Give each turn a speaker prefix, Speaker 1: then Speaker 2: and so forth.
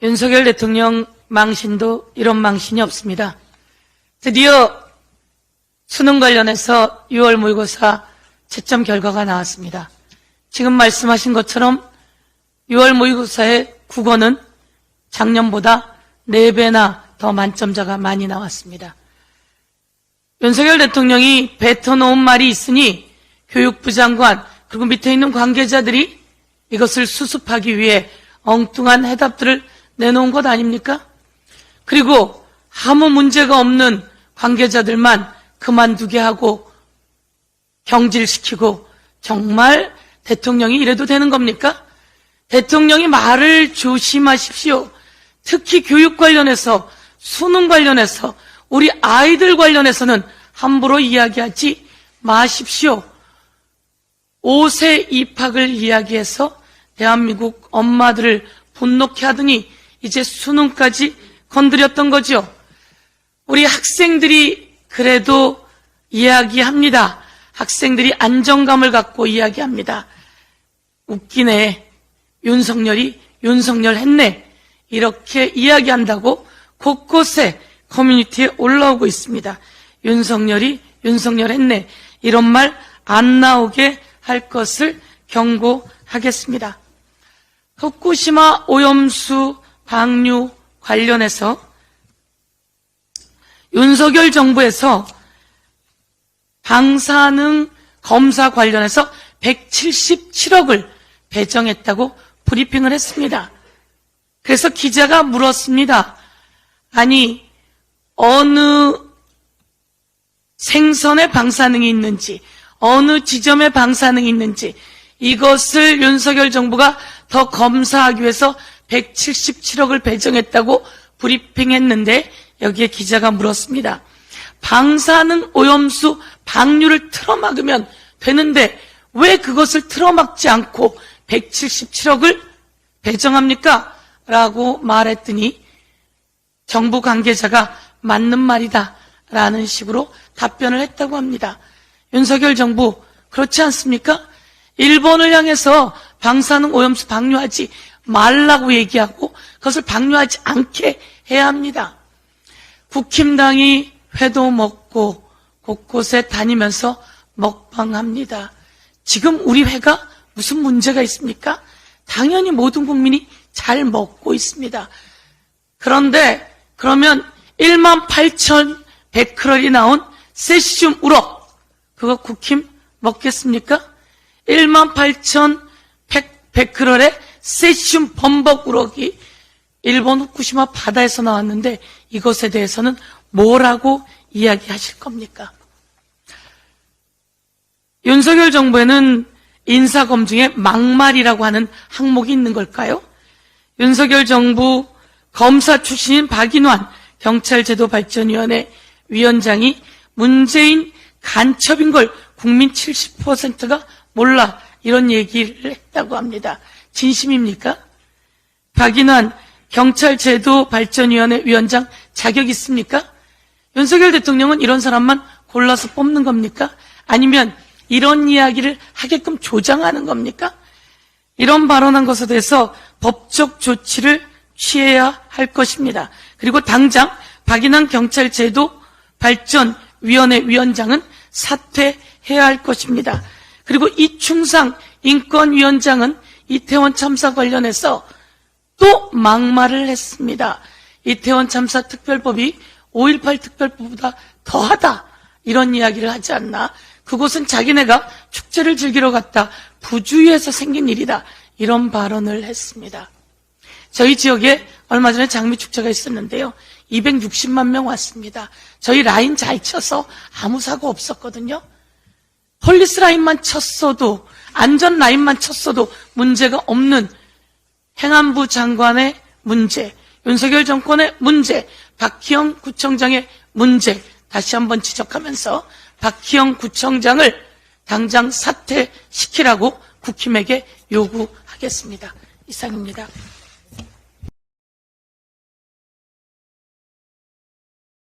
Speaker 1: 윤석열 대통령 망신도 이런 망신이 없습니다. 드디어 수능 관련해서 6월 모의고사 채점 결과가 나왔습니다. 지금 말씀하신 것처럼 6월 모의고사의 국어는 작년보다 4배나 더 만점자가 많이 나왔습니다. 윤석열 대통령이 뱉어놓은 말이 있으니 교육부 장관 그리고 밑에 있는 관계자들이 이것을 수습하기 위해 엉뚱한 해답들을 내놓은 것 아닙니까? 그리고 아무 문제가 없는 관계자들만 그만두게 하고 경질시키고 정말 대통령이 이래도 되는 겁니까? 대통령이 말을 조심하십시오. 특히 교육 관련해서, 수능 관련해서, 우리 아이들 관련해서는 함부로 이야기하지 마십시오. 5세 입학을 이야기해서 대한민국 엄마들을 분노케 하더니 이제 수능까지 건드렸던 거죠. 우리 학생들이 그래도 이야기합니다. 학생들이 안정감을 갖고 이야기합니다. 웃기네. 윤석열이 윤석열 했네. 이렇게 이야기한다고 곳곳에 커뮤니티에 올라오고 있습니다. 윤석열이 윤석열 했네. 이런 말 안 나오게 할 것을 경고하겠습니다. 후쿠시마 오염수 방류 관련해서 윤석열 정부에서 방사능 검사 관련해서 177억을 배정했다고 브리핑을 했습니다. 그래서 기자가 물었습니다. 아니, 어느 생선에 방사능이 있는지, 어느 지점에 방사능이 있는지 이것을 윤석열 정부가 더 검사하기 위해서 177억을 배정했다고 브리핑했는데 여기에 기자가 물었습니다. 방사능 오염수 방류를 틀어막으면 되는데 왜 그것을 틀어막지 않고 177억을 배정합니까? 라고 말했더니 정부 관계자가 맞는 말이다 라는 식으로 답변을 했다고 합니다. 윤석열 정부 그렇지 않습니까? 일본을 향해서 방사능 오염수 방류하지 말라고 얘기하고 그것을 방류하지 않게 해야 합니다. 국힘당이 회도 먹고 곳곳에 다니면서 먹방합니다. 지금 우리 회가 무슨 문제가 있습니까? 당연히 모든 국민이 잘 먹고 있습니다. 그런데 그러면 18,100kcal이 나온 세시듐 우럭 그거 국힘 먹겠습니까? 18,100kcal의 세시듐 범벅 우럭이 일본 후쿠시마 바다에서 나왔는데 이것에 대해서는 뭐라고 이야기하실 겁니까? 윤석열 정부에는 인사검증에 막말이라고 하는 항목이 있는 걸까요? 윤석열 정부 검사 출신인 박인환 경찰제도발전위원회 위원장이 문재인 간첩인 걸 국민 70%가 몰라 이런 얘기를 했다고 합니다. 진심입니까? 박인환 경찰제도발전위원회 위원장 자격 있습니까? 윤석열 대통령은 이런 사람만 골라서 뽑는 겁니까? 아니면 이런 이야기를 하게끔 조장하는 겁니까? 이런 발언한 것에 대해서 법적 조치를 취해야 할 것입니다. 그리고 당장 박인환 경찰제도발전위원회 위원장은 사퇴해야 할 것입니다. 그리고 이충상 인권위원장은 이태원 참사 관련해서 또 막말을 했습니다. 이태원 참사 특별법이 5.18 특별법보다 더하다 이런 이야기를 하지 않나. 그곳은 자기네가 축제를 즐기러 갔다 부주의해서 생긴 일이다 이런 발언을 했습니다. 저희 지역에 얼마 전에 장미축제가 있었는데요. 260만 명 왔습니다. 저희 라인 잘 쳐서 아무 사고 없었거든요. 폴리스 라인만 쳤어도, 안전 라인만 쳤어도 문제가 없는 행안부 장관의 문제, 윤석열 정권의 문제, 박희영 구청장의 문제 다시 한번 지적하면서 박희영 구청장을 당장 사퇴시키라고 국힘에게 요구하겠습니다. 이상입니다.